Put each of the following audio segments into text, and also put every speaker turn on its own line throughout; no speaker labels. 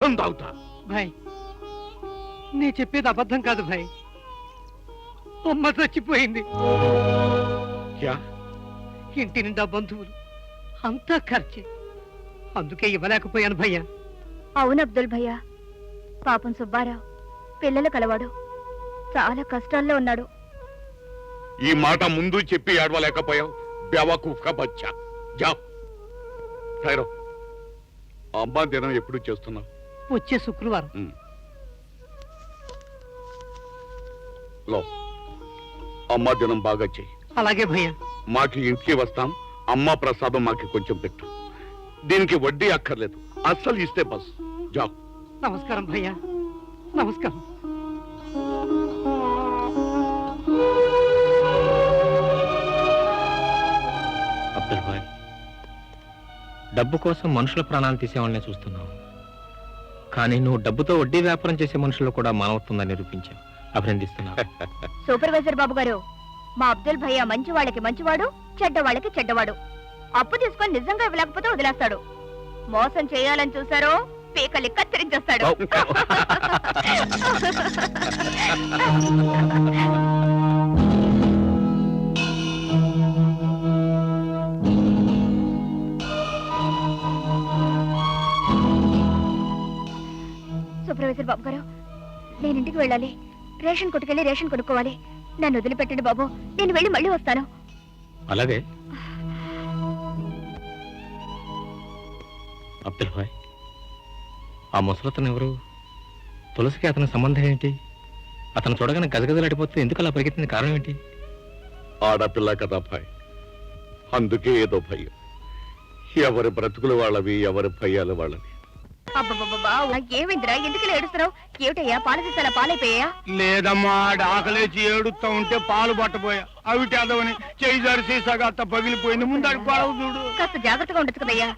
తాగుతా.
భాయ్ నీ చెప్పేది అబద్ధం కాదు భాయ్. అమ్మ చచ్చిపోయింది. ఇంటి నిండా బంధువులు, అంతా ఖర్చే. అందుకే ఇవ్వలేకపోయాను భయ్యా.
అవును అబ్దుల్ భయ్యా, పాపం సుబ్బారావు పిల్లలు కలవాడు, చాలా కష్టాల్లో ఉన్నాడు.
ఈ మాట ముందు చెప్పి ఏడవలేకపోయావు. బేవకూఫ్గా బచ్చా. జా ఖైరో. అమ్మా దినం ఎప్పుడు చేస్తున్నావు?
వచ్చే శుక్రవారం.
లో అమ్మా దినం బాగా చెయ్యి.
అలాగే భయ్యా.
మాకి ఇంటికి వస్తాం. అమ్మా ప్రసాదం మాకి కొంచెం పెట్టు. దీనికి వడ్డీ అక్కర్లేదు, అస్సలు ఇస్తే బస్. జా.
నమస్కారం భయ్యా, నమస్కారం.
అబ్దుల్ భాయ్, డబ్బు కోసం మనుషుల ప్రాణాలు తీసేవాళ్ళనే చూస్తున్నావు, కానీ నువ్వు డబ్బుతో వడ్డీ వ్యాపారం చేసే మనుషులు కూడా మానవత్వంగా నిరూపించావు. అభినందిస్తున్నావు.
సూపర్వైజర్ బాబు గారు, మా అబ్దుల్ భయ్యా మంచి వాళ్ళకి మంచివాడు, చెడ్డ వాళ్ళకి చెడ్డవాడు. అప్పు తీసుకొని నిజంగా ఇవ్వలేకపోతే వదిలేస్తాడు. మోసం చేయాలని చూసారో పీకలి కత్తిరించేస్తాడు. సూపర్వైజర్ బాబు గారు, నేను ఇంటికి వెళ్ళాలి. రేషన్ కొట్టుకెళ్ళి రేషన్ కొనుక్కోవాలి. నన్ను వదిలిపెట్టండి బాబు, నేను వెళ్ళి మళ్ళీ వస్తాను.
అలాగే అబ్దుల్ భాయ్, ఆ ముసలతను ఎవరు? తులసికి అతని సంబంధం ఏంటి? అతను చూడగానే గజగజలాడిపోతే ఎందుకు అలా పరిగెత్తింది? కారణం ఏంటి?
ఆడపిల్ల కదా భాయ్, అందుకే ఏదో భయం. ఎవరి బ్రతుకులు వాళ్ళవి, ఎవరి భయాలు వాళ్ళవి.
అబ్బబ్బబ్బా, ఏమిందిరా, ఎందుకు ఏడుస్తున్నావు? ఏమిటయ్యా, పాలు తీసాలా? పాలైపోయా?
లేదమ్మా, డాకలేచి ఏడుస్తా ఉంటే పాలు పట్టబోయా. అవి చేదవని చేయి జారి సీసాగా అత్త పగిలిపోయింది. ముందాడు పడవ చూడు.
కాస్త జాగ్రత్తగా ఉండొచ్చు కదయ్యా.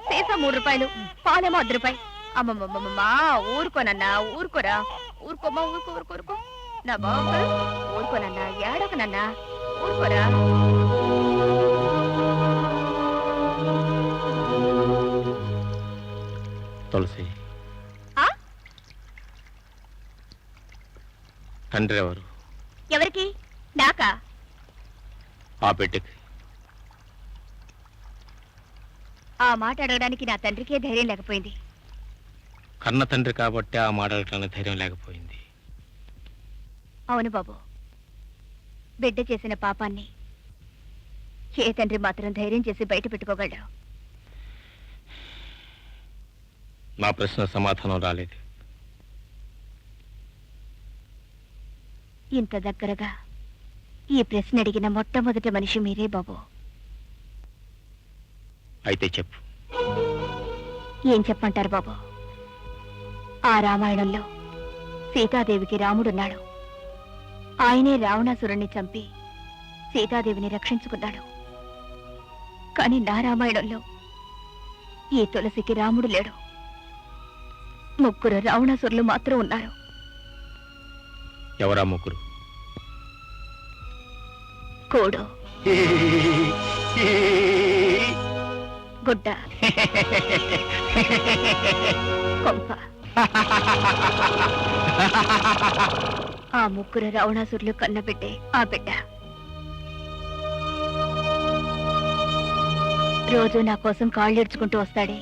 సీసా 3 రూపాయలు, పాలేమో 1 రూపాయి. అమ్మమ్మమ్మమ్మా, ఊరుకోనన్నా, ఊరుకోరా. ఊరుకోమా, ఊరుకో ఊరుకో ఊరుకో. నా బాబు ఊరుకోనన్నా, ఏడవకనన్నా, ఊరుకోరా.
తులసి, తండ్రి ఎవరు?
ఎవరికి? నాకా?
ఆ బిడ్డకి.
ఆ మాట అడగడానికి నా తండ్రికే ధైర్యం లేకపోయింది.
కన్న తండ్రి కాబట్టి ఆ మాట అడగడానికి ధైర్యం లేకపోయింది.
అవును బాబు, బిడ్డ చేసిన పాపాన్ని ఏ తండ్రి మాత్రం ధైర్యం చేసి బయట పెట్టుకోగలడు?
నా ప్రశ్న సమాధానం రాలేదు.
ఇంత దగ్గరగా ఈ ప్రశ్న అడిగిన మొట్టమొదటి మనిషి మీరే బాబు.
అయితే చెప్పు.
ఏం చెప్పంటారు బాబు? ఆ రామాయణంలో సీతాదేవికి రాముడున్నాడు. ఆయనే రావణాసురుణ్ణి చంపి సీతాదేవిని రక్షించుకున్నాడు. కానీ నా రామాయణంలో ఈ తులసికి రాముడు లేడు. 3 రావణాసురులు మాత్రం ఉన్నారు.
ఎవరా 3?
కోడు, గుడ్డ, కొంప. ఆ 3 రావణాసురులు కన్నబిడ్డే ఆ బిడ్డ. రోజు నా కోసం కాళ్ళేడ్చుకుంటూ వస్తాడే,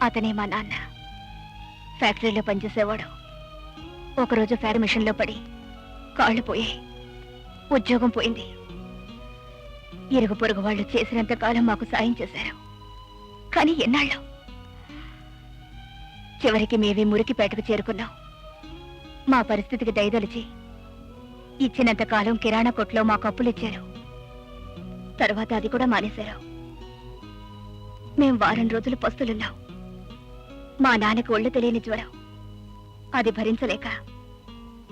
అతనే మా నాన్న. ఫ్యాక్టరీలో పనిచేసేవాడు. ఒకరోజు ఫ్యాడ్ మిషన్లో పడి కాళ్ళు పోయాయి, ఉద్యోగం పోయింది. ఇరుగు పొరుగు వాళ్ళు చేసినంత కాలం మాకు సాయం చేశారు. కానీ ఎన్నాళ్ళు? చివరికి మేమే మురికిపేటకు చేరుకున్నాం. మా పరిస్థితికి దయదలిచి ఇచ్చినంత కాలం కిరాణా కొట్లో మాకు అప్పులు ఇచ్చారు. తర్వాత అది కూడా మానేశారు. మేం వారం రోజులు పస్తులున్నాం. మా నాన్నకు ఒళ్ళు తెలియని జ్వరం. అది భరించలేక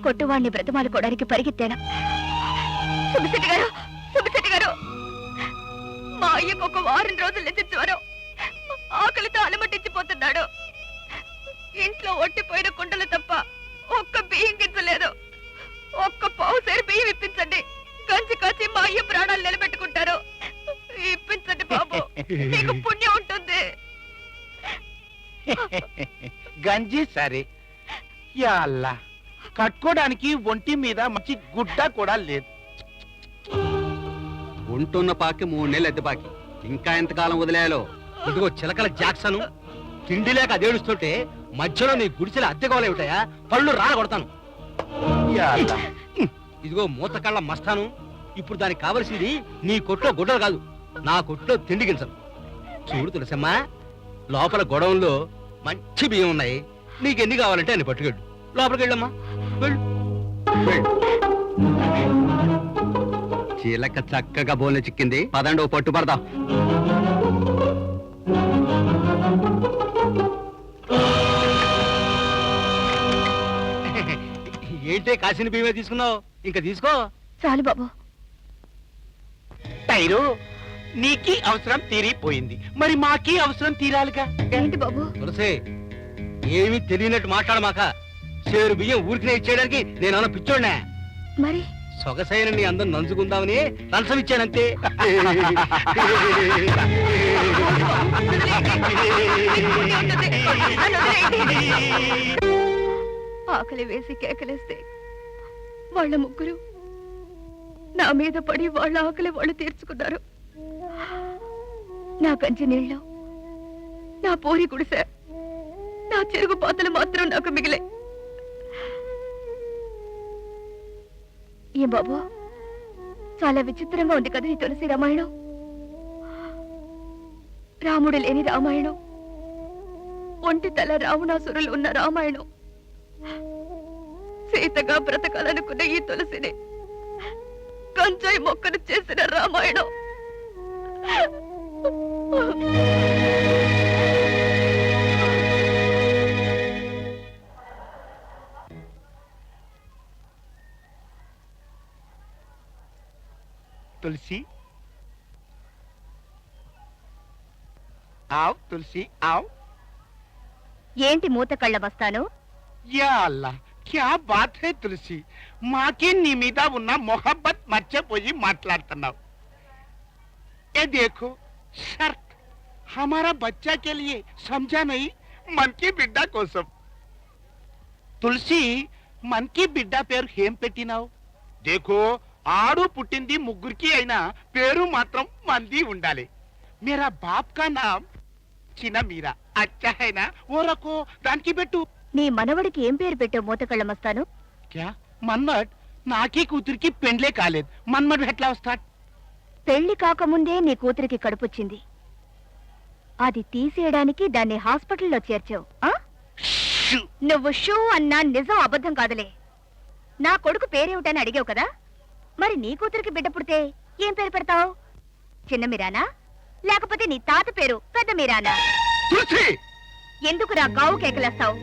కొట్టువాణ్ణి బ్రతమాలుకోవడానికి పరిగెత్తాను. సుబ్బిశెట్టి గారు, మా అయ్యకు ఒక వారం రోజుల నుంచి జ్వరం. ఆకలితో అలమటించిపోతున్నాడు. ఇంట్లో ఒట్టిపోయిన కుండలు తప్ప ఒక్క బియ్యం గింజలేదు. ఒక్క పావుసేరు బియ్యం ఇప్పించండి. కంచి కాచి మా అయ్య ప్రాణాలు నిలబెట్టుకుంటారు. ఇప్పించండి బాబు, మీకు పుణ్యం ఉంటుంది.
గంజి సరే. యా అల్లా, కట్టుకోవడానికి ఒంటి మీద మంచి గుడ్డ కూడా లేదు.
ఉంటున్న పాకి 3 నెలలు ఎద్దు పాకి ఇంకా ఎంతకాలం వదిలేయాలో. ఇదిగో చిలకల జాక్సను తిండి లేక అదేడుస్తుంటే మధ్యలో నీ గుడిసెల అద్దెకోలేవుతాయా? పళ్ళు రాల కొడతాను.
యా అల్లా.
ఇదిగో మూత కళ్ళ మస్తాను, ఇప్పుడు దానికి కావలసింది నీ కొట్లో గుడ్డలు కాదు, నా కొట్లో తిండి గింజలు. చూడు తులసమ్మా, లోపల గొడవంలో మంచి బియ్యం ఉన్నాయి, నీకెన్ని కావాలంటే అన్ని పట్టుకెళ్ళు. లోపలికి వెళ్ళమ్మా, వెళ్ళు వెళ్ళు. చీలక చక్కగా బోన్లు చిక్కింది, పదండి ఓ పట్టు పడదాం. ఏంటే కాసిన బియ్యమే తీసుకున్నావు, ఇంకా తీసుకో.
చాలు బాబు.
టైరు, నీకి అవసరం తీరిపోయింది, మరి మాకి అవసరం తీరాలిగా.
ఏంటి బాబు?
తులసి, ఏమీ తెలియనట్టు మాట్లాడమాక. చేరు బియ్యం ఊరికినే ఇచ్చేయడానికి నేను అన్న పిచ్చోడ్నా?
మరి
సొగసైన నీ అందం నంచుకుందామని లంచం ఇచ్చానంతే.
ఆకలి వేసి కేకలేస్తే వాళ్ళ ముగ్గురు నా మీద పడి వాళ్ళ ఆకలి వాళ్ళు తీర్చుకున్నారు. నా కంచి నీళ్ళు, నా పూరి గుడిసె, నా చెరుగు పాతలు మాత్రం నాకు మిగిలే. ఏ బాబు, చాలా విచిత్రంగా ఉంది కదా ఈ తులసి రామాయణం. రాముడు లేని రామాయణం, ఒంటి తల రావణాసురులు ఉన్న రామాయణం, సీతగా బ్రతకాలనుకున్న ఈ తులసిని కంచాయి మొక్కను చేసిన రామాయణం.
తులసి, ఆవ్ తులసి ఆవ్.
ఏంటి మూత కళ్ళ వస్తాను?
యా అల్లా, క్యా బాత్ హై తులసి, మాకే నీ మీద ఉన్న మొహబ్బత్ మర్చిపోయి మాట్లాడుతున్నావు. ఏ దేఖో షర్ట్, హమారా బచ్చా కే లియే, సమझा नहीं, मन की బిడ్డ కోసం. తులసి, మన్ కి బిడ్డ పేరు ఏం పెట్టినావు? దేఖో, ఆడు పుట్టింది ముగ్గురికి అయినా పేరు మాత్రం మంది ఉండాలి. మేరా బాప్ కా నామ్ చిన్న మీరా, అచ్చా హైనా, ఓ రకో దానికి పెట్టు.
నీ మనవడికి ఏం పేరు పెట్టావు మూత కళ్ళ మస్తాను?
క్యా మన్మడ్? నాకీ కూతురికి పెండ్లే కాలేదు, మన్మడ్ ఎట్లా వస్తాడు?
పెళ్లి కాకముందే నీ కూతురికి కడుపొచ్చింది, అది తీసేయడానికి దాన్ని హాస్పిటల్లో చేర్చావు. ఆ? నువ్వు షూ అన్నా నిజం అబద్ధం కాదులే. నా కొడుకు పేరేమిటని అడిగావు కదా, మరి నీ కూతురికి బిడ్డ పుడితే ఏం పేరు పెడతావు? చిన్న మీరానా, లేకపోతే నీ తాత పేరు పెద్ద మీరానా? ఎందుకురా గావు కేకలేస్తావు?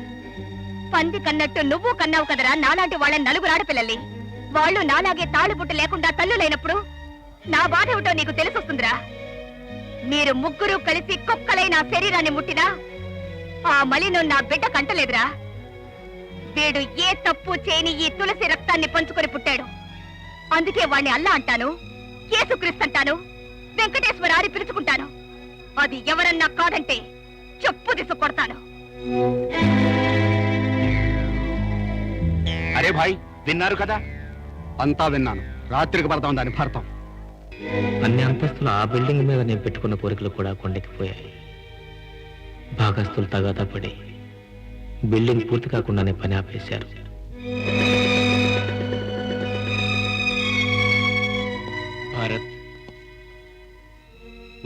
పంది కన్నట్టు నువ్వు కన్నావు కదరా నాలాంటి వాళ్ళ 4 ఆడపిల్లల్ని. వాళ్ళు నాలాగే తాళిబుట్టు లేకుండా తల్లులైనప్పుడు నా బాధ ఏమిటో నీకు తెలిసొస్తుందిరా. మీరు ముగ్గురు కలిసి కుక్కలై నా శరీరాన్ని ముట్టినా ఆ మలినం నా బిడ్డ కంటలేదురా. వీడు ఏ తప్పు చేయని ఈ తులసి రక్తాన్ని పంచుకొని పుట్టాడు. అందుకే వాణ్ణి అల్లా అంటాను, యేసుక్రీస్తు అంటాను, వెంకటేశ్వర అని పిలుచుకుంటాను. అది ఎవరన్నా కాదంటే చెప్పు దిసు కొడతాను.
అరే భాయ్, విన్నారు కదా?
అంతా విన్నాను. రాత్రికి పడతాం దాని భర్తం.
అన్ని అంతస్తులు ఆ బిల్డింగ్ మీద నేను పెట్టుకున్న కోరికలు కూడా కొండెక్కిపోయాయి. భాగస్తులు తగాదా పడి బిల్డింగ్ పూర్తి కాకుండానే పని ఆపేశారు.
భారత్,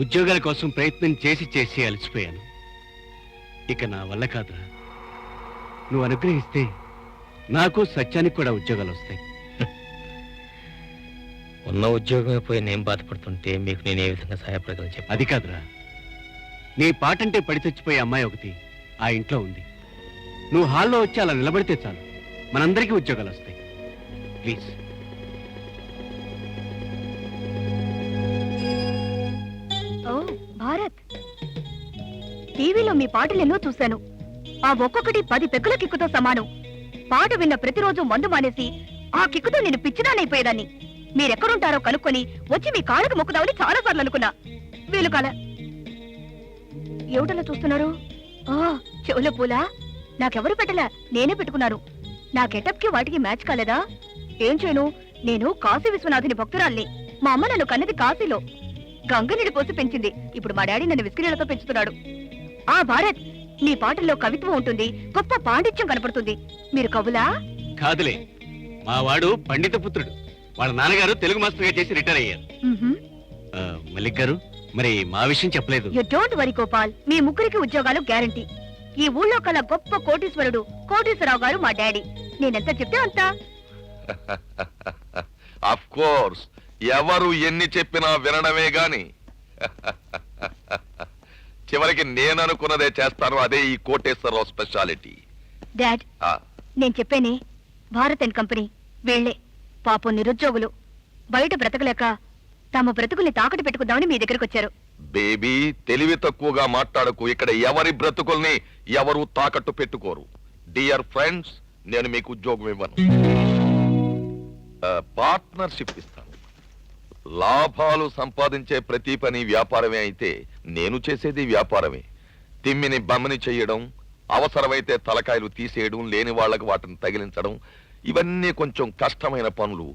ఉద్యోగాల కోసం ప్రయత్నం చేసి చేసి అలసిపోయాను. ఇక నా వల్ల కాదురా. నువ్వు అనుగ్రహిస్తే నాకు సత్యానికి కూడా ఉద్యోగాలు వస్తాయి.
ఉన్న ఉద్యోగమే పోయి నేను బాధపడుతుంటే మీకు నేను ఏ విధంగా సహాయపడగలను చెప్పు.
అది కాదురా, నీ పాటంటే పడి చచ్చిపోయే అమ్మాయి ఒకటి ఆ ఇంట్లో ఉంది. నువ్వు హాల్లో వచ్చి అలా నిలబడితే చాలు, మనందరికీ ఉద్యోగాలు వస్తాయి. ప్లీజ్.
ఓ భారత్, టీవీలో మీ పాటలు ఎన్నో చూశాను. ఆ ఒక్కొక్కటి 10 పెక్కుల కిక్కుతో సమానం. పాట విన్న ప్రతిరోజు మందు మానేసి ఆ కిక్కుతో నేను పిచ్చిదానైపోయేదాన్ని. మీరెక్కడుంటారో కనుక్కొని వచ్చి మీ కాళ్ళకు మొక్కుదామని చాలా సార్లు అనుకున్నా. వీలు కాల. ఏమిటలా చూస్తున్నారు? చెవుల పూల నాకెవరు పెట్టలే, నేనే పెట్టుకున్నాను. నా గెటప్ కి వాటికి మ్యాచ్ కాలేదా? ఏం చేయను, నేను కాశీ విశ్వనాథుని భక్తురాల్ని. మా అమ్మ నన్ను కన్నది కాశీలో, గంగనీడి పోసి పెంచింది. ఇప్పుడు మా డాడీ నన్ను విస్కిరీలతో పెంచుతున్నాడు. ఆ భారత్, మీ పాటల్లో కవిత్వం ఉంటుంది, గొప్ప పాండిత్యం కనపడుతుంది. మీరు కవులా?
కాదులే, మా వాడు పండిత పుత్రుడు. వాళ్ళ నాన్నగారు తెలుగు మాస్టర్ గా చేసి రిటైర్ అయ్యారు. మల్లిక్ గారు, మరి మా విషయం చెప్పలేదు.
యు డోంట్ వరీ గోపాల్, మీ ముగ్గురికి ఉద్యోగాలు గ్యారంటీ. ఈ ఊళ్ళో కల గొప్ప కోటీశ్వరుడు కోటీశ్వరరావు గారు మా డాడీ. నేనెంత చెప్తే అంతా.
అఫ్ కోర్స్, ఎవరు ఎన్ని చెప్పినా వినడమే గాని చివరికి నేననుకున్నదే చేస్తాను. అదే ఈ కోటేశ్వరరావు స్పెషాలిటీ.
డాడ్, నేను చెప్పేనే, భారత్ అండ్ కంపెనీ వీళ్లే పాపం నిరుద్యోగులు, బయట బ్రతకలేక తమ బ్రతుకుల్ని తాకట్టు పెట్టుకుందామని మీ దగ్గరకు వచ్చారు.
బేబీ, తెలివి తక్కువగా మాట్లాడకు. ఇక్కడ ఎవరి బ్రతుకుల్ని ఎవరు తాకట్టు పెట్టుకోరు. డియర్ ఫ్రెండ్స్, నేను మీకు ఉద్యోగం ఇవ్వను, పార్ట్నర్షిప్ ఇస్తాను. లాభాలు సంపాదించే ప్రతి పని వ్యాపారమే అయితే నేను చేసేది వ్యాపారమే. తిమ్మిని బమ్మని చెయ్యడం, అవసరమైతే తలకాయలు తీసేయడం, లేని వాళ్లకు వాటిని తగిలించడం, ఇవన్నీ కొంచెం కష్టమైన పనులు,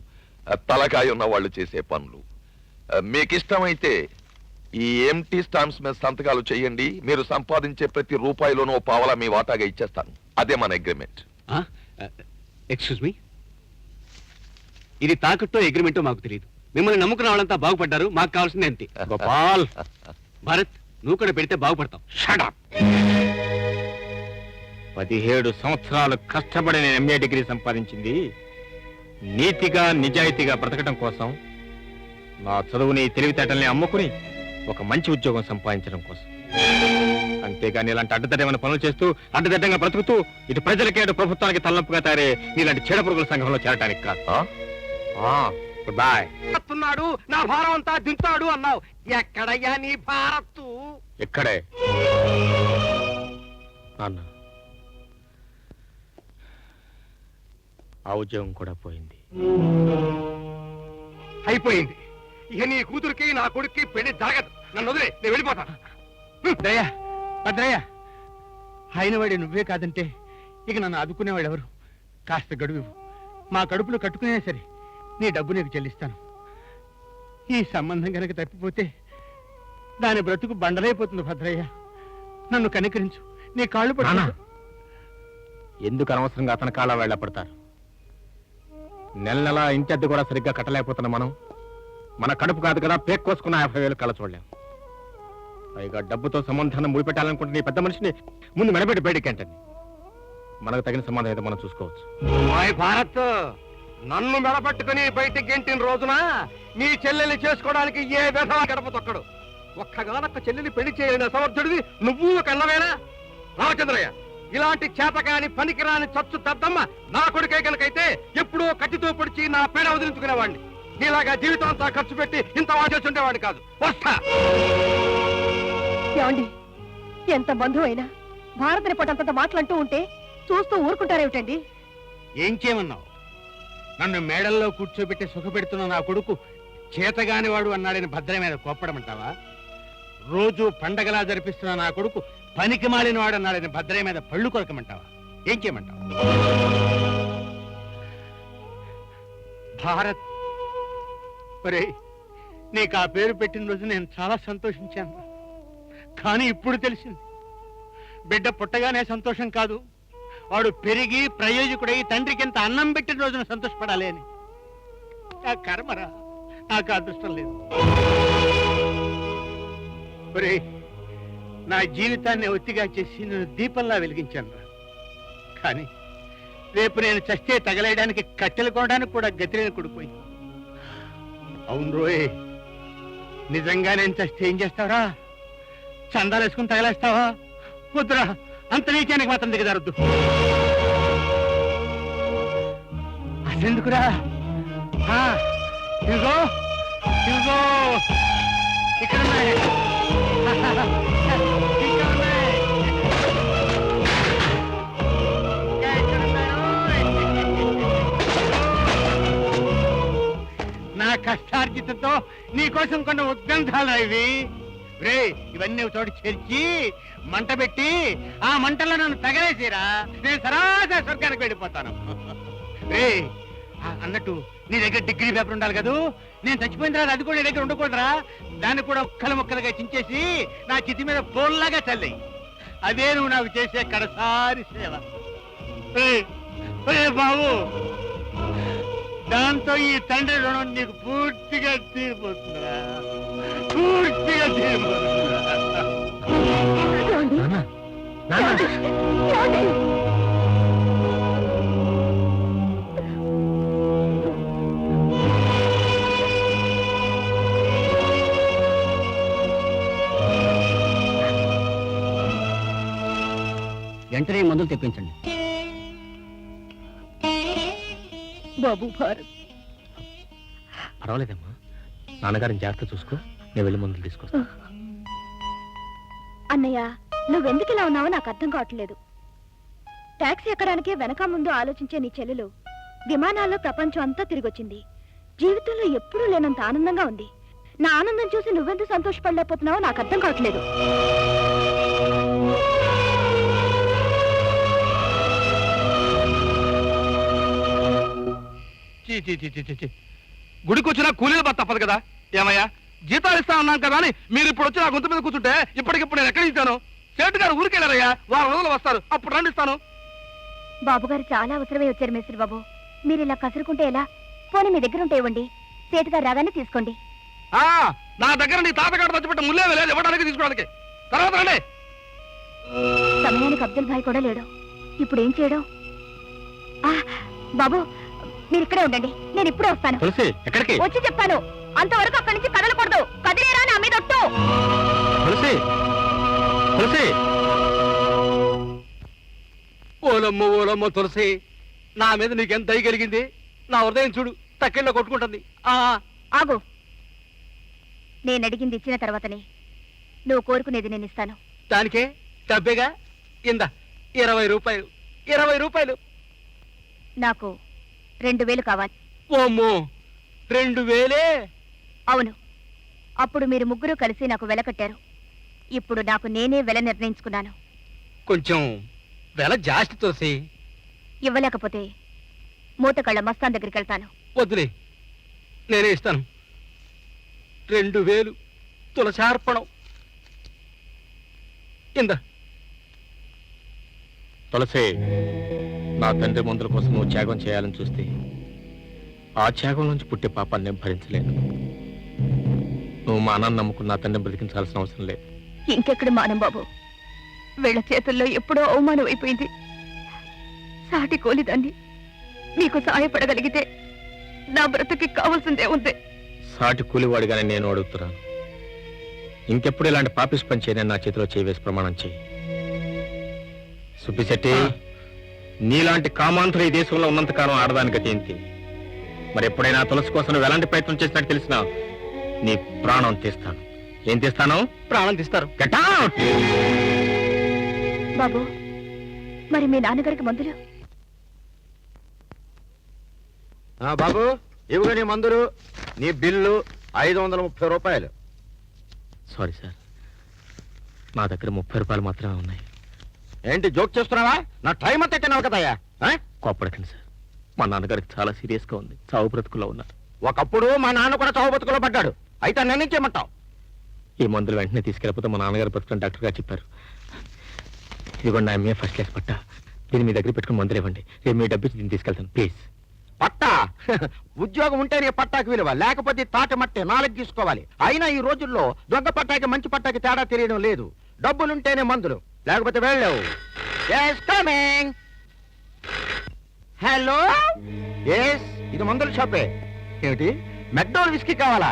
తలకాయ ఉన్న వాళ్ళు చేసే పనులు. మీకు ఇష్టమైతే ఈ ఎంటీ స్టాంప్స్ మీద సంతకాలు చేయండి. మీరు సంపాదించే ప్రతి రూపాయిలోనూ పావలా మీ వాటాగా ఇచ్చేస్తాను. అదే మన అగ్రిమెంట్.
ఎక్స్క్యూజ్ మీ, ఇది తాకట్టో అగ్రిమెంటో మాకు తెలియదు. మిమ్మల్ని నమ్ముకున్న వాళ్ళంతా బాగుపడ్డారు, మాకు కావాల్సింది అంతే.
గోపాల్,
భారత్, నువ్వు కూడా పెడితే బాగుపడతావు.
Shut up. 17 సంవత్సరాలు కష్టపడి నేను ఎంఏ డిగ్రీ సంపాదించింది నీతిగా నిజాయితీగా బ్రతకడం కోసం, నా చదువుని తెలివితేటల్ని అమ్ముకుని ఒక మంచి ఉద్యోగం సంపాదించడం కోసం. అంతేగాని ఇలాంటి అడ్డదడ్డమైన పనులు చేస్తూ అడ్డదడ్డంగా బ్రతుకుతూ ఇటు ప్రజలకి అటు ప్రభుత్వానికి తలనొప్పిగా తయారే నీలాంటి చీడపురుగుల సంఘంలో చేరడానికి కాదు. Good boy.
వస్తున్నాడు, నా భారం అంతా దింతాడు అన్నావు. ఎక్కడయ్యా నీ భారత్తు?
ఎక్కడే నాన్న, ఆ ఉద్యోగం కూడా పోయింది.
అయిపోయింది. ఇక నీ కూతురికి నా కొడుక్కి పెళ్లి జరగదు. నన్ను వదిలే, నేను వెళ్ళిపోతాను. దయ్యా, భద్రయ్య, అయినవాడి నువ్వే కాదంటే ఇక నన్ను ఆదుకునేవాడు ఎవరు? కాస్త గడువు ఇవ్వు. మా కడుపులో కట్టుకునే సరే నీ డబ్బు నీకు చెల్లిస్తాను. ఈ సంబంధం కనుక తప్పిపోతే దాని బ్రతుకు బండలైపోతుంది. భద్రయ్య, నన్ను కనికరించు, నీ కాళ్ళు పడు.
నాన్న, ఎందుకు అనవసరంగా అతని కాళ్ళ వెళ్ళపడతారు? నెల నెల ఇంటి అద్దె కూడా సరిగ్గా కట్టలేకపోతున్నా మనం. మన కడుపు కాదు కదా పేక్ కోసుకున్న 50,000 కళ చూడలేం. పైగా డబ్బుతో సంబంధాన్ని ముడిపెట్టాలనుకుంటే నీ పెద్ద మనిషిని ముందు మెడబెట్టి బయటకెంటండి. మనకు తగిన సంబంధం అయితే మనం చూసుకోవచ్చు.
భారత్, నన్ను మెడపట్టుకుని బయటికి గెంటిన రోజున నీ చెల్లెల్ని చేసుకోవడానికి ఏ విధంగా గడప తొక్కడు. ఒక్కగానొక్క చెల్లెల్ని పెళ్లి చేయని సమర్థుడివి నువ్వు కన్నవేనా? రామచంద్రయ్య, ఇలాంటి చేతకాని పనికిరాని చచ్చు దద్దమ్మ నా కొడుకే కనుకైతే ఎప్పుడో కత్తితో పొడిచి నా పేడ వదిలించుకునేవాడిని. నీలాగా జీవితం అంతా ఖర్చు పెట్టి ఇంత వాచేస్తుండేవాడిని కాదు. వస్తా.
ఏమండి, ఎంత బంధువు అయినా భారతని పొట్టంత మాటలంటూ ఉంటే చూస్తూ ఊరుకుంటారేమిటండి?
ఏం చేయమన్నావు? నన్ను మేడల్లో కూర్చోబెట్టి సుఖపెడుతున్న నా కొడుకు చేతగాని వాడు అన్నాడని భద్ర మీద కోప్పడమంటావా? రోజు పండగలా జరిపిస్తున్న నా కొడుకు పనికి మాలిన వాడు అన్నాడని భద్ర మీద పళ్ళు కొరకమంటావా? ఏం చేయమంటావా? భారత్, ఒరే, నీకు ఆ పేరు పెట్టిన రోజు నేను చాలా సంతోషించాను. కానీ ఇప్పుడు తెలిసింది, బిడ్డ పుట్టగానే సంతోషం కాదు, వాడు పెరిగి ప్రయోజకుడై తండ్రికి ఎంత అన్నం పెట్టిన రోజున సంతోషపడాలి అని. నా కర్మరా, నాకు అదృష్టం లేదు. ఒరే, నా జీవితాన్ని ఒత్తిగా చేసి నేను దీపంలా వెలిగించాను రా. కానీ రేపు నేను చస్తే తగలేయడానికి కట్టెలు కొనడానికి కూడా గతిలేని కొడిపోయి. అవును రోయ్, నిజంగా నేను చస్తే ఏం చేస్తావరా? చందాలు వేసుకుని తగలేస్తావా? వద్దురా, అంత నీచానికి మాత్రం దిగదారొద్దు. అసెందుకురా? ఇదిగో ఇదిగో ఇక్కడ ఉన్నాయి. ఇక్కడ ఉన్నాయి. ఇక్కడ ఉన్నాయి. నా కష్టార్జితతో నీకోసం కొన్ని ఉద్గంధాలు ఇవి. రే ఇవన్నీ ఒక చోట చేర్చి మంట పెట్టి ఆ మంటల్లో నన్ను తగలేసిరా, నేను సరాసరి స్వర్గానికి వెళ్ళిపోతాను. రే అన్నట్టు నీ దగ్గర డిగ్రీ పేపర్ ఉండాలి కదా, నేను చచ్చిపోయిన తర్వాత అది కూడా నీ దగ్గర ఉండకూడదురా. దాన్ని కూడా ముక్కలు ముక్కలుగా చించేసి నా చితి మీద పోల్లాగా చల్లేయి. అదే నువ్వు నాకు చేసే కడసారి సేవ. బాబు, దాంతో ఈ తండ్రి రుణం నీకు పూర్తిగా తీరిపోతుందిరా, పూర్తిగా తీరిపోతుందిరా.
వెంటనే మందులు తెప్పించండి.
బాబు భారత్,
పర్వాలేదమ్మా, నాన్నగారిని జాగ్రత్త చూసుకో, నేను వెళ్ళి మందులు తీసుకొస్తా.
అన్నయ్య, నువ్వెందుకు ఇలా ఉన్నావో నాకు అర్థం కావట్లేదు. టాక్సీ ఎక్కడానికే వెనక ముందు ఆలోచించే నీ చెల్లెలు విమానాల్లో ప్రపంచం అంతా తిరిగొచ్చింది. జీవితంలో ఎప్పుడూ లేనంత ఆనందంగా ఉంది. నా ఆనందం చూసి నువ్వెందుకు సంతోషపడలేకపోతున్నావో నాకు అర్థం కావట్లేదు.
గుడికి వచ్చినా కూలీలు బాధ తప్పదు కదా. ఏమయ్యా, జీతాలు ఇస్తా ఉన్నాం కదా అని మీరు ఇప్పుడు వచ్చి నా గొంతు మీద కూర్చుంటే ఇప్పటికిప్పుడు నేను ఎక్కడికి ఇస్తాను? సేటు గారు ఊరికెళ్ళారయ్యా, వారం రోజులు వస్తారు, అప్పుడు రండి ఇస్తాను.
బాబుగారు చాలా అవసరమే వచ్చారు మేస్త్రి బాబు. మీరు ఇలా కసురుకుంటే ఎలా? పోనీ మీ దగ్గర ఉంటే ఇవ్వండి, సేటు గారు రాగానే తీసుకోండి.
నా దగ్గర నీ తాతగాడు తెచ్చిపెట్ట ముల్లే లేదు ఇవ్వడానికి తీసుకోవడానికి. తర్వాత రండి.
సమయానికి అబ్దుల్ భాయ్ కూడా లేడు. ఇప్పుడు ఏం చేయడం? బాబు, మీరు ఇక్కడే ఉండండి, నేను ఇప్పుడే వస్తాను.
తులసి, ఎక్కడికి?
వచ్చి చెప్తాను. అంతవరకు అక్కడి నుంచి కదలకూడదు. కదిలేరా నా మీద ఒట్టు.
తులసి, తులసి.
ఓలమ్మ ఓలమ్మ తులసి, నా మీద నీకెంత దయ కలిగింది. నా హృదయం చూడు తక్కెళ్ళలో కొట్టుకుంటుంది.
ఆగు, నేను అడిగింది ఇచ్చిన తర్వాతనే నువ్వు కోరుకునేది నేను ఇస్తాను.
దానికే డబ్బేగా. ఇందా 20 రూపాయలు. 20 రూపాయలు.
నాకు 2000 కావాలి.
ఓమ్మో, 2000?
అవును, అప్పుడు మీరు ముగ్గురు కలిసి నాకు వెల కట్టారు. ఇప్పుడు నాకు నేనే వెల నిర్ణయించుకున్నాను.
కొంచెం వెల జాస్తి తులసి.
ఇవ్వలేకపోతే మూతకళ్ళ మస్తాన్ దగ్గరికి వెళ్తాను.
వద్దులే, నేనే ఇస్తాను. 2000 తులసార్పణం. ఇందా.
తులసి, నా తండ్రి మందుల కోసం నువ్వు త్యాగం చేయాలని చూస్తే ఆ త్యాగం నుంచి పుట్టే పాపాన్ని నేను భరించలేను. నువ్వు మా అన్నాన్ని నమ్ముకున్న నా తండ్రిని బ్రతికించాల్సిన అవసరం లేదు.
ఇంకెక్కడ మానం బాబు, వీళ్ళ చేతుల్లో ఎప్పుడో అవమానం అయిపోయింది. సాటి కోలిదాన్ని మీకు సహాయపడగలిగితే నా బ్రతుకి కావాల్సిందే ఉంది.
సాటి కూలివాడిగానే నేను అడుగుతున్నాను. ఇంకెప్పుడు ఇలాంటి పాపిస్ పని చేయని నా చేతిలో చేయవేసి ప్రమాణం చేయి. సుబ్బిశెట్టి, నీలాంటి కామాంతులు ఈ దేశంలో ఉన్నంతకాలం ఆడదానికి గతి ఏంటి? మరి ఎప్పుడైనా తులసి కోసం నువ్వు ఎలాంటి ప్రయత్నం చేసినట్టు తెలిసినా నీ ప్రాణం తీస్తాను. ఏం తీస్తాను?
ప్రాణం తీస్తారు.
Get out!
బాబు, మరి మీ నాన్నగారికి మందులు?
బాబు, ఇవిగా నీ మందులు, నీ బిల్లు 530 రూపాయలు.
సారీ సార్, నా దగ్గర 30 రూపాయలు మాత్రమే ఉన్నాయి.
ఏంటి జోక్ చేస్తున్నావా? నా టైం అంతా తిన్నావు కదయ్యా.
కోప్పడకండి సార్, మా నాన్నగారికి చాలా సీరియస్ గా ఉంది. చావు బ్రతుకులో ఉన్నారు.
ఒకప్పుడు మా నాన్న కూడా చావు బతుకులో పడ్డాడు. అయితే నన్ను చేయమంటావు?
ఈ మందులు వెంటనే తీసుకెళ్ళిపోతే మా నాన్నగారు బతుకుని డాక్టర్ గారు చెప్పారు. ఇదిగోండి నా ఎంఏ ఫస్ట్ క్లాస్ పట్టా. దీన్ని మీ దగ్గర పెట్టుకుని మందులు ఇవ్వండి. రేపు మీ డబ్బు దీన్ని తీసుకెళ్తాను ప్లీజ్.
పట్టా? ఉద్యోగం ఉంటేనే పట్టాకి విలువ, లేకపోతే తాటి మట్టే నాలుగు తీసుకోవాలి. అయినా ఈ రోజుల్లో దొంగ పట్టాకి మంచి పట్టాకి తేడా తెలియడం లేదు. డబ్బులుంటేనే మందులు, లేకపోతే వెళ్ళవు. హలో, ఇది మందుల షాపే. ఏమిటి, మెక్డోల్ విస్కీ కావాలా?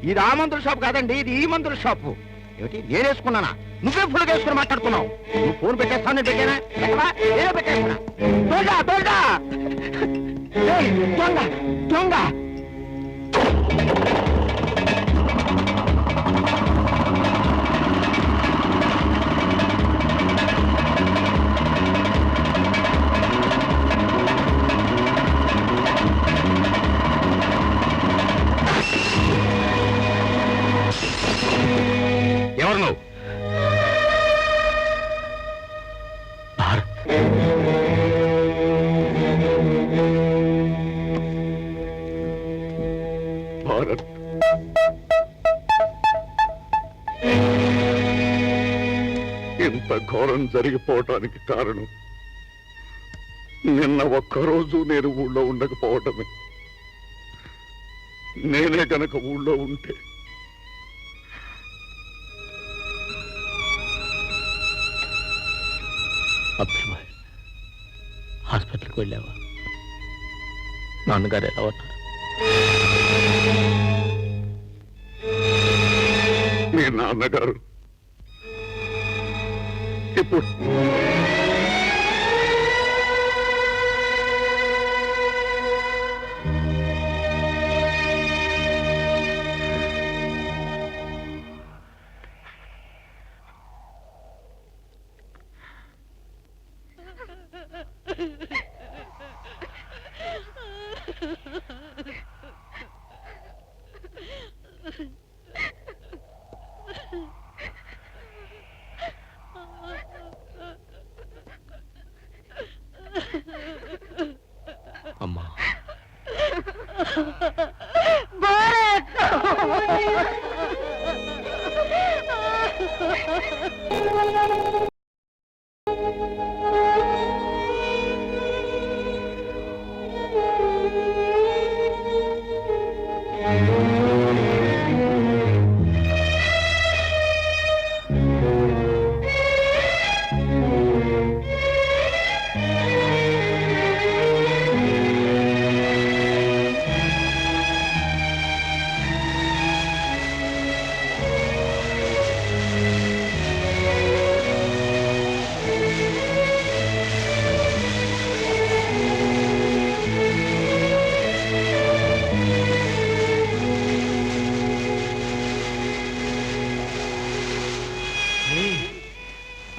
ఇది ఆ మందుల షాప్ కాదండి, ఇది ఈ మందుల షాపు. ఏమిటి, నేనేసుకున్నానా? నువ్వే ఫుల్గా వేసుకుని మాట్లాడుతున్నావు. నువ్వు ఫోన్ పెట్టేస్తావు, నేను పెట్టానా? ఎక్కడా? నేనే పెట్టేస్తున్నా. దొంగ దొంగ.
ఇంత ఘోరం జరిగిపోవటానికి కారణం నిన్న ఒక్కరోజు నేను ఊళ్ళో ఉండకపోవటమే. నేనే గనక ఊళ్ళో ఉంటే
అబ్బాయి హాస్పిటల్కి వెళ్ళావా? నాన్నగారు ఎలా ఉన్నారు?
మీ నాన్నగారు ఇప్పుడు
అమ్మా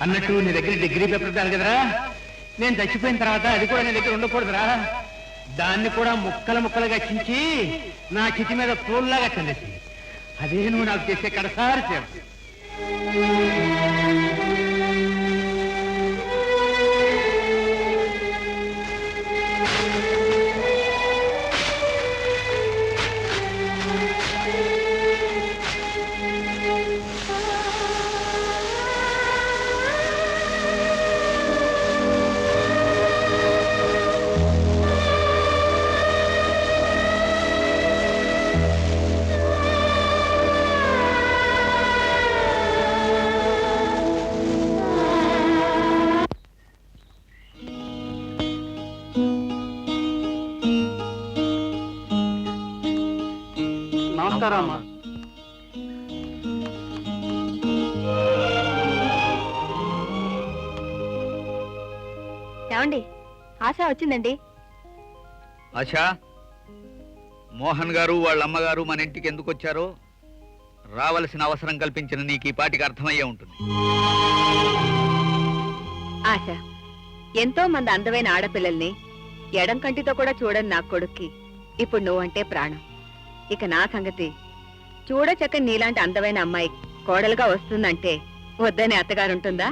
అన్నట్టు నీ దగ్గర డిగ్రీ పేపర్ ఉండాలి కదరా, నేను చచ్చిపోయిన తర్వాత అది కూడా నీ దగ్గర ఉండకూడదురా. దాన్ని కూడా ముక్కలు ముక్కలుగా చించి నా చితి మీద తోల్లాగా చల్లేసి, అదే నువ్వు నాకు చేసే కడసారి సేవ. నమస్కారం అమ్మా.
ఏమండి, ఆశ వచ్చిందండి.
ఆశా, మోహన్ గారు వాళ్ళ అమ్మగారు మన ఇంటికి ఎందుకు వచ్చారో రావలసిన అవసరం కల్పించిన నీకు ఈ పాటికి అర్థమయ్యే ఉంటుంది.
ఆశ, ఎంతో మంది అందమైన ఆడపిల్లల్ని ఎడం కంటితో కూడా చూడని నా కొడుక్కి ఇప్పుడు నువ్వంటే ప్రాణం. ఇక నా సంగతి చూడచక్క నీలాంటి అందమైన అమ్మాయి కోడలుగా వస్తుందంటే వద్దని అత్తగారు ఉంటుందా?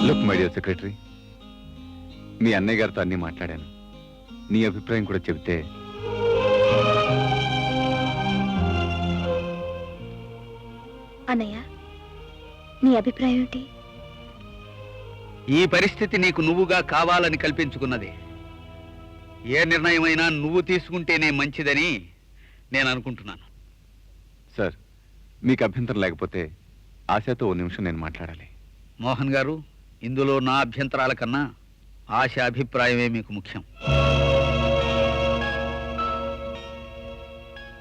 లుక్ మై డియర్ సెక్రటరీ, మీ అన్నయ్య గారితో అన్ని మాట్లాడాను. నీ అభిప్రాయం కూడా చెబితే.
అన్నయ్య, నీ అభిప్రాయం ఏంటి?
ఈ పరిస్థితి నీకు నువ్వుగా కావాలని కల్పించుకున్నది. ఏ నిర్ణయమైనా నువ్వు తీసుకుంటేనే మంచిదని నేను అనుకుంటున్నాను.
సార్, మీకు అభ్యంతరం లేకపోతే ఆశతో ఓ నిమిషం నేను మాట్లాడాలి.
మోహన్ గారు, ఇందులో నా అభ్యంతరాల కన్నా ఆశ అభిప్రాయమే మీకు ముఖ్యం.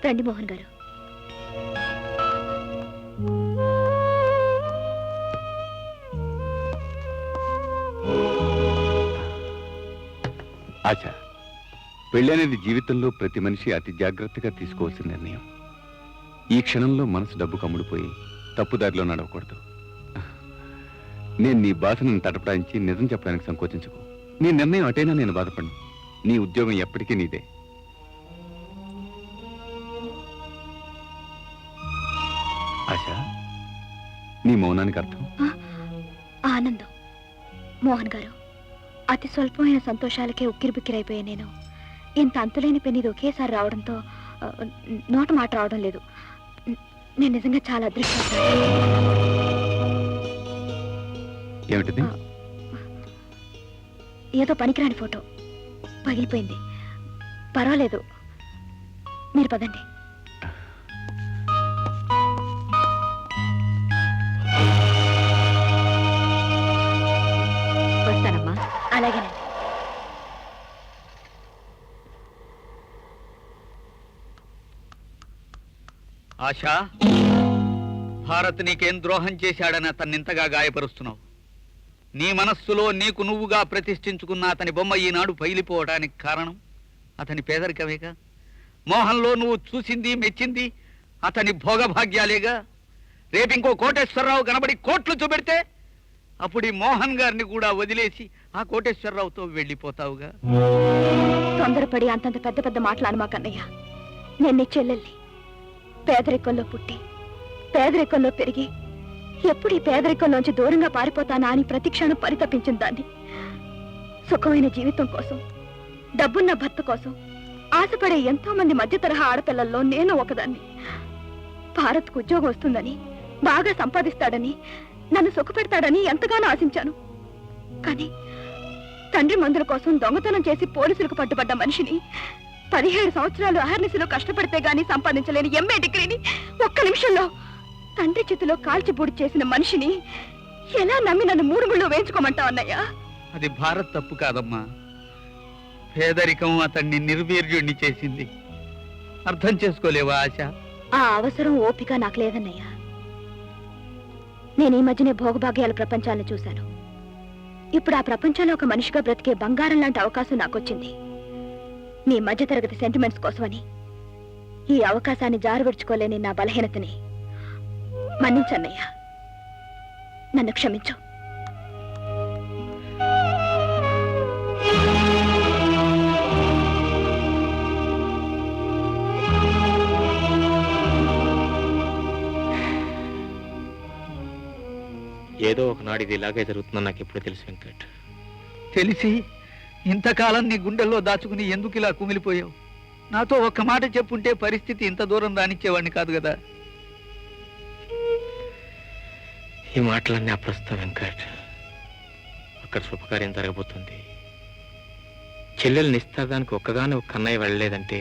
రండి మోహన్ గారు.
ఆశ, పెళ్ళనేది జీవితంలో ప్రతి మనిషి అతి జాగ్రత్తగా తీసుకోవాల్సిన నిర్ణయం. ఈ క్షణంలో మనసు డబ్బు కమ్ముడిపోయి తప్పుదారిలో నడవకూడదు. నేను నీ బాధను తటపడాయించి నిజం చెప్పడానికి సంకోచించకు. నీ నిర్ణయం అటైనా నేను బాధపడను. నీ ఉద్యోగం ఎప్పటికీ నీదే. ఆశ, నీ మౌనానికి అర్థం?
ఆనందం. మోహన్ గారు, అతి స్వల్పమైన సంతోషాలకే ఉక్కిరిబిక్కిరైపోయా నేను. ఇంత అంతులేని పెన్నిది ఒకేసారి రావడంతో నోట మాట రావడం లేదు. నేను నిజంగా చాలా అదృష్టం.
ఏమిటిది?
ఏదో పనికిరాని ఫోటో పగిలిపోయింది. పర్వాలేదు, మీరు పదండి. వస్తానమ్మా. అలాగేనండి.
ఆశా, భారత్ నీకేం ద్రోహం చేశాడని అతన్ని ఇంతగా గాయపరుస్తున్నావు? నీ మనస్సులో నీకు నువ్వుగా ప్రతిష్ఠించుకున్న అతని బొమ్మ ఈనాడు పగిలిపోవడానికి కారణం అతని పేదరికమేగా? మోహన్లో నువ్వు చూసింది మెచ్చింది అతని భోగభాగ్యాలేగా? రేపింకో కోటేశ్వరరావు కనబడి కోట్లు చూపెడితే అప్పుడు ఈ మోహన్ గారిని కూడా వదిలేసి ఆ కోటేశ్వరరావుతో వెళ్ళిపోతావుగా?
తొందరపడి అంతంత పెద్ద పెద్ద మాటలు అనమాకన్నయ్య. నేను నీ చెల్లెల్ని. పేదరికంలో పుట్టి పేదరికంలో పెరిగి ఎప్పుడు ఈ పేదరికంలోంచి దూరంగా పారిపోతానా అని ప్రతిక్షణం పరితపించిన దాన్ని. సుఖమైన జీవితం కోసం, డబ్బున్న భర్త కోసం ఆశపడే ఎంతో మంది మధ్య తరహా ఆడపిల్లల్లో నేను ఒకదాన్ని. భారత్కు ఉద్యోగం వస్తుందని, బాగా సంపాదిస్తాడని, నన్ను సుఖపెడతాడని ఎంతగానో ఆశించాను. కానీ తండ్రి మందుల కోసం దొంగతనం చేసి పోలీసులకు పట్టుబడ్డ మనిషిని, 17 సంవత్సరాలు అహర్నిశలో కష్టపడితే గాని సంపాదించలేని ఎంఏ డిగ్రీని ఒక్క నిమిషంలో తండ్రి చేతిలో కాల్చిబూడి చేసిన మనిషిని ఎలా నమ్మి నన్ను 3 ముళ్ళు వేయించుకోమంటావు అన్నయ్యా?
అది భారత్ తప్పు కాదమ్మా. పేదరికం అతన్ని నిర్వీర్యుణ్ణి చేసింది. అర్థం చేసుకోలేవా ఆశ?
ఆ అవసరం ఓపిక నాకు లేదన్నయ్యా. నేను ఈ మధ్యనే భోగభాగ్యాల ప్రపంచాలను చూశాను. ఇప్పుడు ఆ ప్రపంచంలో ఒక మనిషిగా బ్రతికే బంగారం లాంటి అవకాశం నాకొచ్చింది. నీ మధ్యతరగతి సెంటిమెంట్స్ కోసమని ఈ అవకాశాన్ని జారవిడ్చుకోలేని నా బలహీనతని మన్నించన్నయ్యా. నన్ను క్షమించు.
ఏదో ఒకనాడు ఇది ఇలాగే జరుగుతుందని నాకు ఎప్పుడు తెలుసు వెంకట్.
తెలిసి ఇంతకాలం నీ గుండెల్లో దాచుకుని ఎందుకు ఇలా కుమిలిపోయావు? నాతో ఒక్క మాట చెప్పుంటే పరిస్థితి ఇంత దూరం రానిచ్చేవాడిని కాదు కదా.
ఈ మాటలన్నీ అప్రస్తుతం వెంకట్. అక్కడ శుభకార్యం జరగబోతుంది. చెల్లెలు నిస్తాదానికి ఒక్కగానే ఒక కన్నయ్య వెళ్ళలేదంటే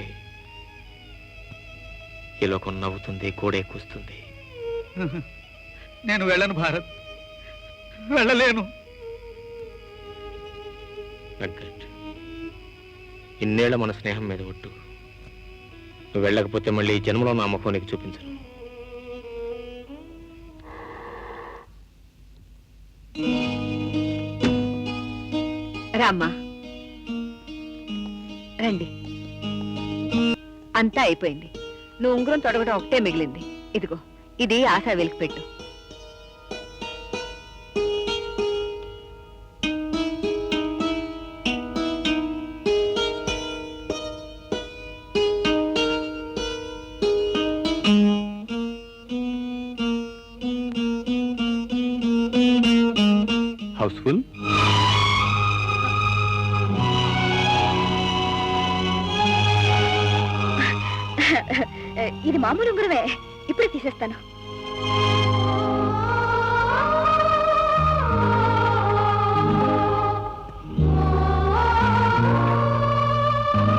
ఈ లోకం నవ్వుతుంది, కోడే కూస్తుంది.
నేను వెళ్ళను భారత్, వెళ్ళలేను.
వెంకట్, ఇన్నేళ్ల మన స్నేహం మీద ఒట్టు. నువ్వు వెళ్ళకపోతే మళ్ళీ ఈ జన్మలో నా ముఖం నీకు చూపించను.
రామ్మా, రండి. అంతా అయిపోయింది. నువ్వు ఉంగరం తొడగడం ఒకటే మిగిలింది. ఇదిగో, ఇది ఆశా వెలికి పెట్టు.
హౌస్ఫుల్.
ఇది మామూలు ఉంగరమే, ఇప్పుడే తీసేస్తాను.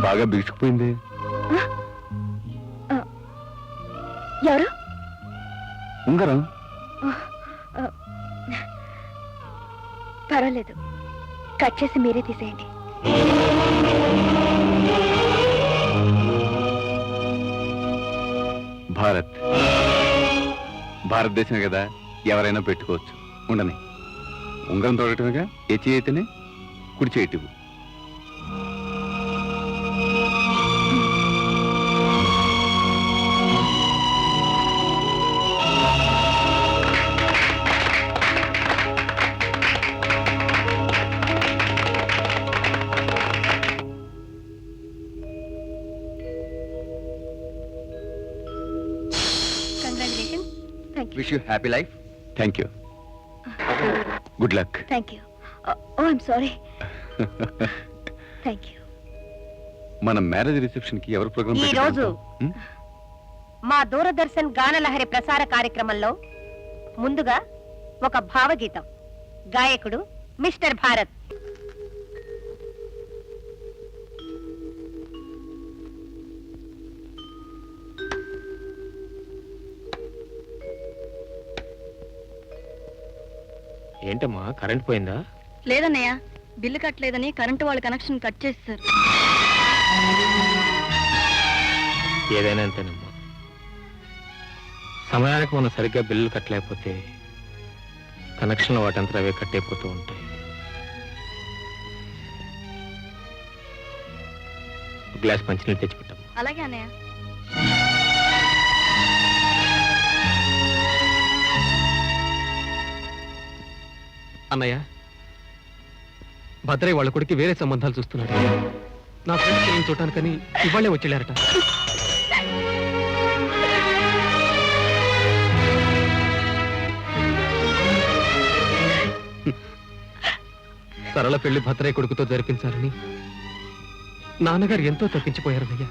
బాగా బిగుసుకుపోయింది.
ఎవరు?
ఉంగరం.
పర్వాలేదు, కట్ చేసి మీరే తీసేయండి.
భారతదేశం కదా, ఎవరైనా పెట్టుకోవచ్చు. ఉండని ఉంగరం తోడటమేగా. ఏ చేయి అయితేనే కుడి చేయటివు.
Wish you happy life.
Thank you. Good luck.
Thank you. Oh I'm sorry. Thank you.
మన మ్యారేజ్ రిసెప్షన్ కి ఎవరు ప్రోగ్రామ్
ఈ రోజు మా దూరదర్శన్ గానలహరి ప్రసార కార్యక్రమంలో ముందుగా ఒక భావగీతం గాయకుడు మిస్టర్ భారత్.
ఏంటమ్మా కరెంట్ పోయిందా?
లేదన్నయ్య, బిల్లు కట్టలేదని కరెంటు వాళ్ళ కనెక్షన్ కట్ చేస్తారు.
ఏదైనా అంతేనమ్మా. సమయానికి మనం సరిగ్గా బిల్లు కట్టలేకపోతే కనెక్షన్లు వాటంతా అవే కట్టయిపోతూ ఉంటాయి. గ్లాస్ మంచినీళ్ళు తెచ్చిపెట్టాము.
అలాగే అన్నయ్య.
అన్నయ్య, భద్రయ్య వాళ్ళ కొడుకు వేరే సంబంధాలు చూస్తున్నాడు. నా ఫ్రెండ్స్ నేను చూడటానికని ఇవాళ్లే వచ్చేళ్ళారట. సరళ పెళ్లి భద్రయ్య కొడుకుతో జరిపించాలని నాన్నగారు ఎంతో తప్పించిపోయారన్నయ్య.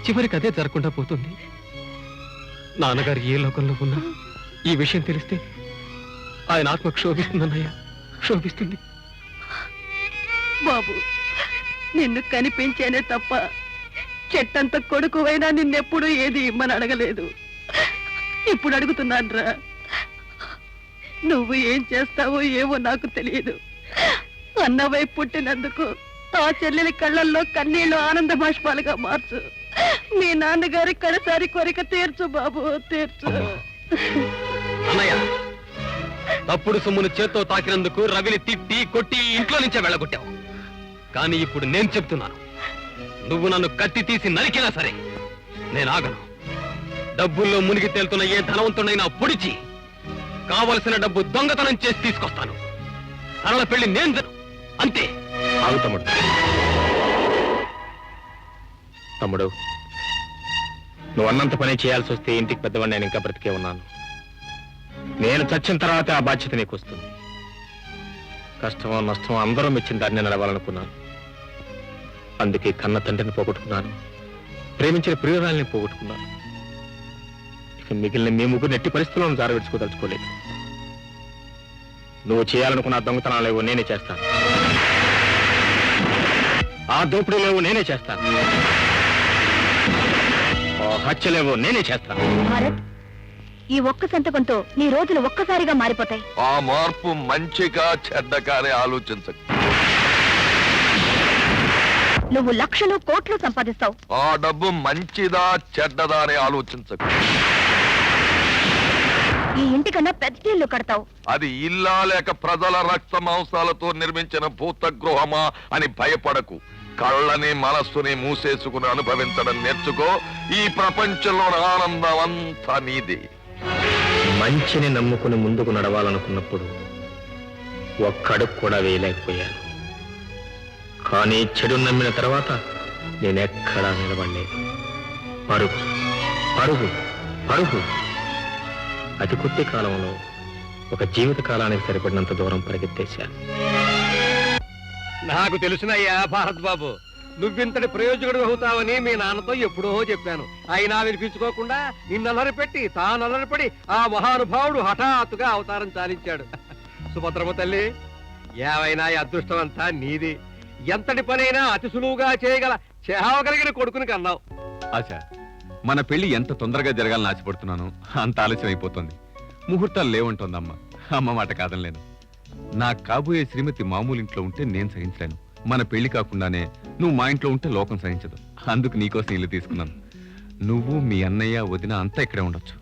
చివరికి అదే జరగకుండా పోతుంది. నాన్నగారు ఏ లోకంలో ఉన్నా ఈ విషయం తెలిస్తే ఆయన ఆత్మ క్షోభిస్తుందన్నయ్య, క్షోభిస్తుంది.
బాబు, నిన్ను కనిపించేనే తప్ప చెట్టంత కొడుకువైనా నిన్నెప్పుడు ఏది ఇమ్మని అడగలేదు. ఇప్పుడు అడుగుతున్నాన్రా. నువ్వు ఏం చేస్తావో ఏవో నాకు తెలియదు. అన్నవై పుట్టినందుకు ఆ చెల్లెలి కళ్ళల్లో కన్నీళ్లు ఆనంద బాష్పాలుగా మార్చు. మీ నాన్నగారి కడసారి కోరిక తీర్చు బాబు, తీర్చు.
అన్నయ్య, తప్పుడు సొమ్మును చేత్తో తాకినందుకు రవిని తిట్టి కొట్టి ఇంట్లో నుంచే వెళ్ళగొట్టావు. కానీ ఇప్పుడు నేను చెప్తున్నాను, నువ్వు నన్ను కత్తి తీసి నరికినా సరే నేను ఆగను. డబ్బుల్లో మునిగి తేలుతున్న ఏ ధనవంతుడైనా పొడిచి కావలసిన డబ్బు దొంగతనం చేసి తీసుకొస్తాను. సరళ పెళ్లి నేను అంతే.
ఆగు తమ్ముడు. తమ్ముడు, నువ్వు అన్నంత పని చేయాల్సి వస్తే ఇంటికి పెద్దవాడిని నేను ఇంకా బ్రతికే ఉన్నాను. నేను చచ్చిన తర్వాత ఆ బాధ్యత నీకు వస్తుంది. కష్టమో నష్టమో అందరూ మెచ్చిన దాన్ని నడవాలనుకున్నాను. అందుకే కన్న తండ్రిని పోగొట్టుకున్నాను, ప్రేమించిన ప్రియురాల్ని పోగొట్టుకున్నాను. ఇక మిగిలిన మీ ముగ్గురు నెట్టి పరిస్థితులను జారవిడ్చుకోదలుచుకోలేదు. నువ్వు చేయాలనుకున్న దొంగతనాలేవో నేనే చేస్తాను, ఆ దోపిడీలేవో నేనే చేస్తాను, ఆ హత్యలేవో నేనే చేస్తాను.
భారత్, ఈ ఒక్క సంతకంతో నీ రోజులు ఒక్కసారిగా మారిపోతాయి.
ఆ మార్పు మంచిగా చెడ్డగానే ఆలోచించకు.
నువ్వు లక్షలు కోట్లు సంపాదిస్తావు.
ఆ డబ్బు మంచిదా చెడ్డదా అని ఆలోచించకు.
ఈ ఇంటికన్నా పెద్ద ఇల్లు కడతావు.
అది ఇల్లా లేక ప్రజల రక్త మాంసాలతో నిర్మించిన భూతగృహమా అని భయపడకు. కళ్ళని మనస్సుని మూసేసుకుని అనుభవించడం నేర్చుకో. ఈ ప్రపంచంలో ఆనందం అంతా నీదే.
మంచిని నమ్ముకుని ముందుకు నడవాలనుకున్నప్పుడు ఒక్కడుగు కూడా వేయలేకపోయాను. కానీ చెడు నమ్మిన తర్వాత నేనెక్కడా నిలబడలేదు. పరుగు పరుగు పరుగు. అతి కొద్ది కాలంలో ఒక జీవిత కాలానికి సరిపడినంత దూరం పరిగెత్తేశాను.
నాకు తెలుసునయ్యా భారత్ బాబు, నువ్వింతటి ప్రయోజకుడు అవుతావని మీ నాన్నతో ఎప్పుడో చెప్పాను. అయినా వినిపించుకోకుండా నిన్నలరి పెట్టి తానలరిపడి ఆ మహానుభావుడు హఠాత్తుగా అవతారం చాలించాడు. సుభద్రమ్మ తల్లి, ఏవైనా ఈ అదృష్టం అంతా నీది. ఎంతటి పనైనా అతి సులువుగా చేయగలిగిన కొడుకుని కన్నావు.
ఆశ, మన పెళ్లి ఎంత తొందరగా జరగాలని ఆశపడుతున్నాను అంత ఆలస్యం అయిపోతుంది. ముహూర్తాలు లేవంటోందమ్మ. అమ్మ మాట కాదనలేను. నా కాబోయే శ్రీమతి మామూలు ఇంట్లో ఉంటే నేను సహించలేను. మన పెళ్లి కాకుండానే నువ్వు మా ఇంట్లో ఉంటే లోకం సహించదు. అందుకు నీకోసం ఇల్లు తీసుకున్నాను. నువ్వు మీ అన్నయ్య వదిన అంతా ఇక్కడే ఉండొచ్చు.